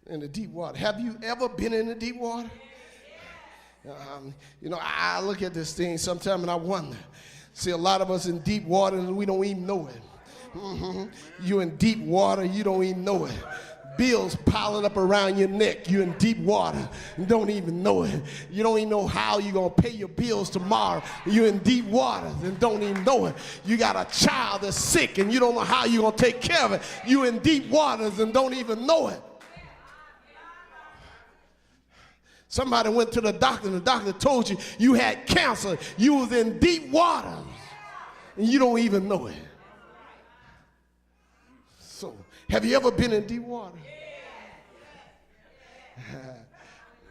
In the deep water. Have you ever been in the deep water? I look at this thing sometimes and I wonder. See, a lot of us in deep water and we don't even know it. You're in deep water, you don't even know it. Bills piling up around your neck, you're in deep water, you don't even know it. You don't even know how you're going to pay your bills tomorrow. You're in deep water and don't even know it. You got a child that's sick and you don't know how you're going to take care of it. You're in deep waters and don't even know it. Somebody went to the doctor and the doctor told you you had cancer. You was in deep waters and you don't even know it. So, have you ever been in deep water?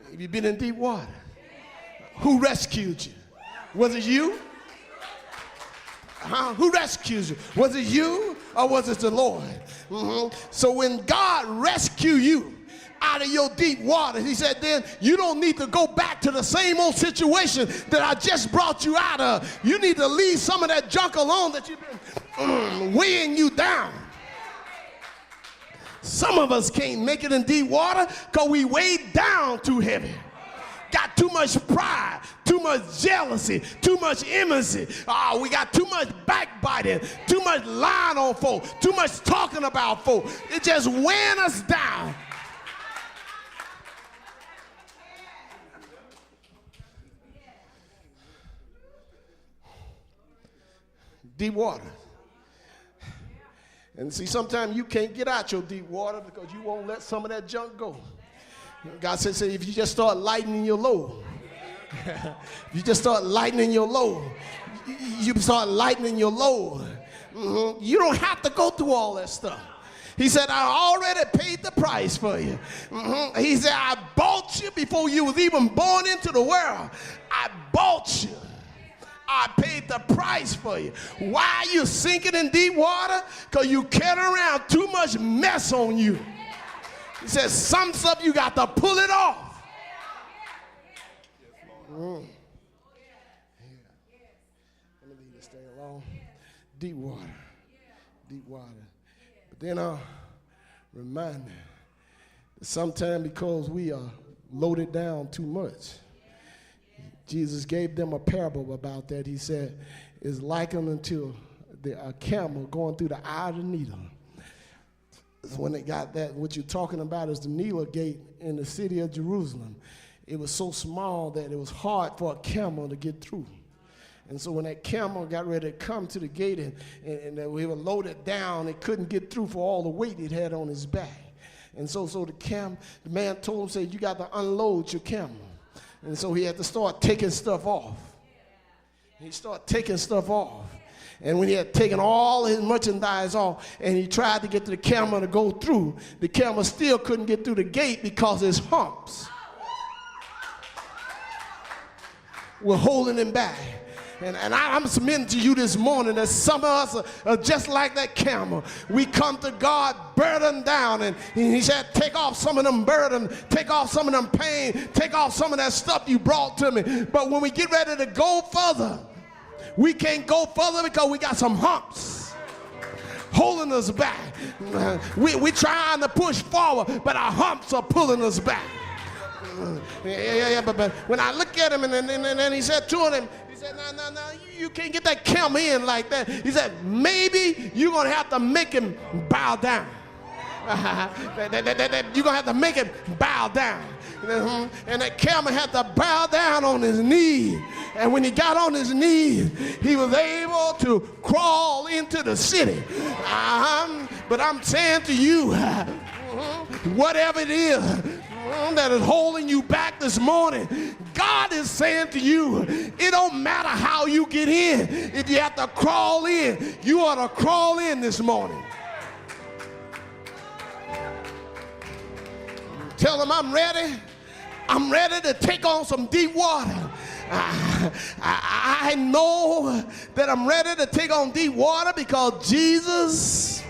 Have you been in deep water? Who rescued you? Was it you? Who rescued you? Was it you or was it the Lord? So when God rescued you out of your deep water, he said, then you don't need to go back to the same old situation that I just brought you out of. You need to leave some of that junk alone that you've been weighing you down. Some of us can't make it in deep water because we weighed down too heavy. Got too much pride, too much jealousy, too much enmity. We got too much backbiting, too much lying on folk, too much talking about folk. It just weighing us down. Deep water. And see, sometimes you can't get out your deep water because you won't let some of that junk go. God says, if you just start lightening your load, if you just start lightening your load, you start lightening your load. You don't have to go through all that stuff. He said, I already paid the price for you. He said, I bought you before you was even born into the world. I bought you. I paid the price for you. Why are you sinking in deep water? Because you carry around too much mess on you. He says some stuff you got to pull it off. Let me leave this thing alone. Deep water. Deep water. But then I'll remind you that sometimes because we are loaded down too much, Jesus gave them a parable about that. He said, it's likened unto a camel going through the eye of the needle. So when they got that, what you're talking about is the needle gate in the city of Jerusalem. It was so small that it was hard for a camel to get through. And so when that camel got ready to come to the gate and we were loaded down, it couldn't get through for all the weight it had on his back. And so the man told him, said, you got to unload your camel. And so he had to start taking stuff off. He started taking stuff off. And when he had taken all his merchandise off and he tried to get to the camel to go through, the camel still couldn't get through the gate because his humps were holding him back. And I'm submitting to you this morning that some of us are just like that camel. We come to God burdened down, and he said, take off some of them burden, take off some of them pain, take off some of that stuff you brought to me. But when we get ready to go further, we can't go further because we got some humps holding us back. We're trying to push forward, but our humps are pulling us back. But when I look at him, and then he said to him, he said, no, you can't get that camel in like that. He said, maybe you're going to have to make him bow down. You're going to have to make him bow down. And that camel had to bow down on his knee. And when he got on his knees, he was able to crawl into the city. But I'm saying to you, whatever it is that is holding you back this morning, God is saying to you, it don't matter how you get in. If you have to crawl in, you ought to crawl in this morning. Tell them I'm ready. I'm ready to take on some deep water. I know that I'm ready to take on deep water because Jesus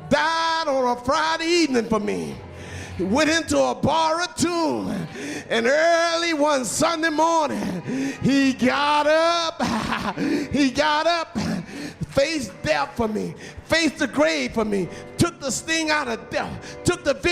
died on a Friday evening for me. He went into a borrowed tomb, and early one Sunday morning, he got up, faced death for me, faced the grave for me, took the sting out of death, took the victory.